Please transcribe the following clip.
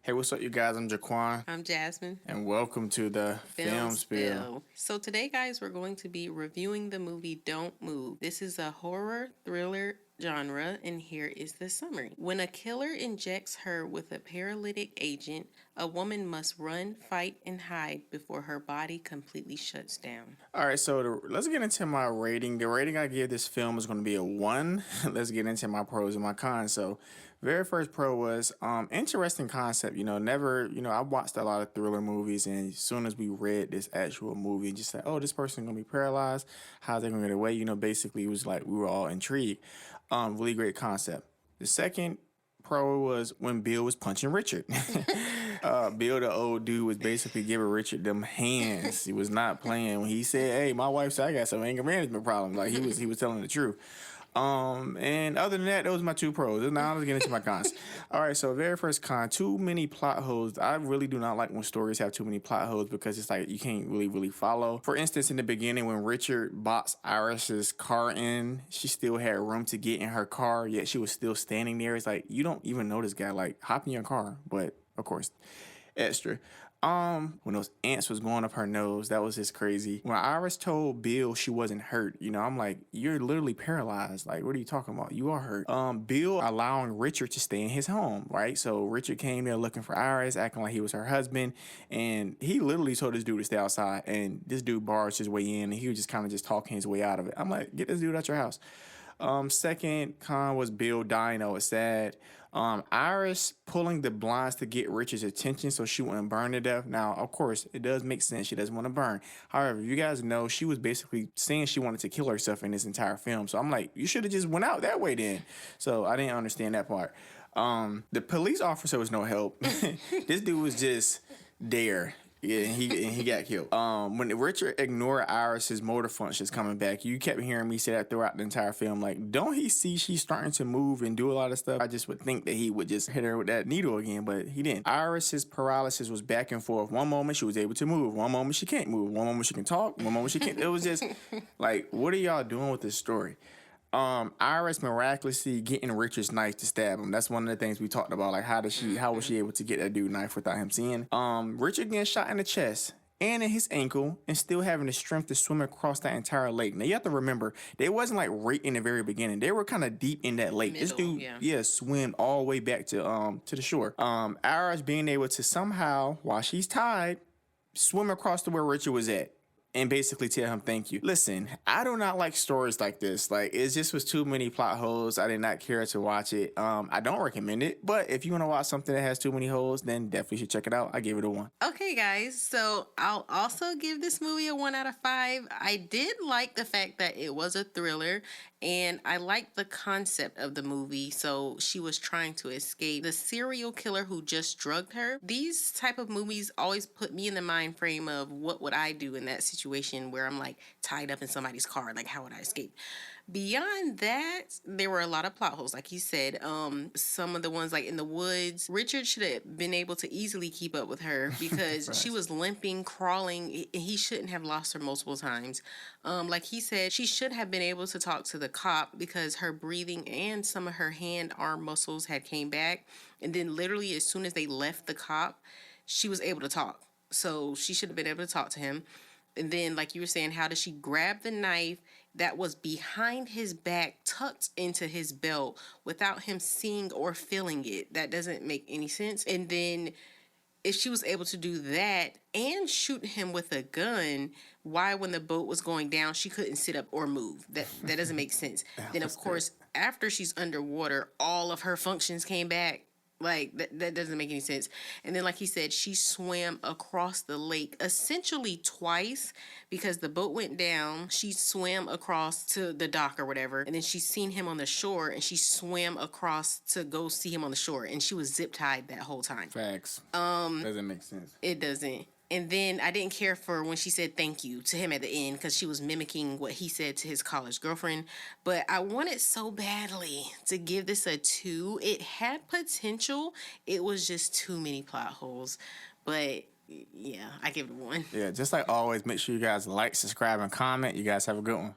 Hey, what's up, you guys? I'm Jaquan, I'm Jasmine. and welcome to the Film Spill. So today, guys, we're going to be reviewing the movie Don't Move. This is a horror thriller genre, and here is the summary. When a killer injects her with a paralytic agent, a woman must run, fight, and hide before her body completely shuts down. All right, so let's get into my rating. The rating I give this film is going to be a 1. Let's get into my pros and my cons. So, very first pro was interesting concept. I watched a lot of thriller movies, and as soon as we read this actual movie, just like, oh, this person gonna be paralyzed. How's they gonna get away? Basically, it was like we were all intrigued. Really great concept. The second pro was when Bill was punching Richard. Bill, the old dude, was basically giving Richard them hands. He was not playing when he said, "Hey, my wife said I got some anger management problem." Like he was telling the truth. And other than that, those are my 2 pros. Now let's get into my cons. All right, so very first con, too many plot holes. I really do not like when stories have too many plot holes because it's like you can't really follow. For instance, in the beginning when Richard boxed Iris's car in, she still had room to get in her car, yet she was still standing there. It's like, you don't even know this guy. Like, hop in your car. But, of course, extra. When those ants was going up her nose, that was just crazy. When Iris told Bill she wasn't hurt, I'm like, you're literally paralyzed. Like, what are you talking about? You are hurt. Bill allowing Richard to stay in his home, right? So Richard came there looking for Iris, acting like he was her husband, and he literally told this dude to stay outside, and this dude barged his way in, and he was just kind of just talking his way out of it. I'm like, get this dude out your house. Second con was Bill dying. That was sad. Iris pulling the blinds to get Richard's attention so she wouldn't burn to death. Now, of course, it does make sense. She doesn't want to burn. However, you guys know she was basically saying she wanted to kill herself in this entire film. So I'm like, you should have just went out that way then. So I didn't understand that part. The police officer was no help. This dude was just there. Yeah, and he got killed. When Richard ignored Iris's motor functions coming back, you kept hearing me say that throughout the entire film. Like, don't he see she's starting to move and do a lot of stuff? I just would think that he would just hit her with that needle again, but he didn't. Iris's paralysis was back and forth. One moment she was able to move, one moment she can't move, one moment she can talk, one moment she can't. It was just like, what are y'all doing with this story? Iris miraculously getting Richard's knife to stab him. That's one of the things we talked about. Like, how was she able to get that dude knife without him seeing? Richard getting shot in the chest and in his ankle and still having the strength to swim across that entire lake. Now, you have to remember, they wasn't like right in the very beginning. They were kind of deep in that lake. This dude, swim all the way back to the shore. Iris being able to somehow, while she's tied, swim across to where Richard was at and basically tell him thank you. Listen, I do not like stories like this. Like, it just was too many plot holes. I did not care to watch it. I don't recommend it, but if you want to watch something that has too many holes, then definitely should check it out. I give it a 1. Okay, guys, so I'll also give this movie a 1 out of 5. I did like the fact that it was a thriller, and I liked the concept of the movie. So she was trying to escape the serial killer who just drugged her. These type of movies always put me in the mind frame of what would I do in that situation where I'm like tied up in somebody's car. Like, how would I escape? Beyond that, there were a lot of plot holes, like you said. Some of the ones like in the woods, Richard should have been able to easily keep up with her because Right. she was limping, crawling. He shouldn't have lost her multiple times. Like he said, she should have been able to talk to the cop because her breathing and some of her hand arm muscles had came back. And then literally as soon as they left the cop, she was able to talk. So she should have been able to talk to him. And then, like you were saying, how does she grab the knife that was behind his back, tucked into his belt without him seeing or feeling it? That doesn't make any sense. And then if she was able to do that and shoot him with a gun, why when the boat was going down, she couldn't sit up or move? That doesn't make sense. Then, of course, after she's underwater, all of her functions came back. Like, that doesn't make any sense. And then, like he said, she swam across the lake essentially twice because the boat went down. She swam across to the dock or whatever. And then she seen him on the shore and she swam across to go see him on the shore. And she was zip tied that whole time. Facts. Doesn't make sense. It doesn't. And then I didn't care for when she said thank you to him at the end because she was mimicking what he said to his college girlfriend. But I wanted so badly to give this a 2. It had potential. It was just too many plot holes. But yeah, I give it a 1. Yeah, just like always, make sure you guys like, subscribe, and comment. You guys have a good one.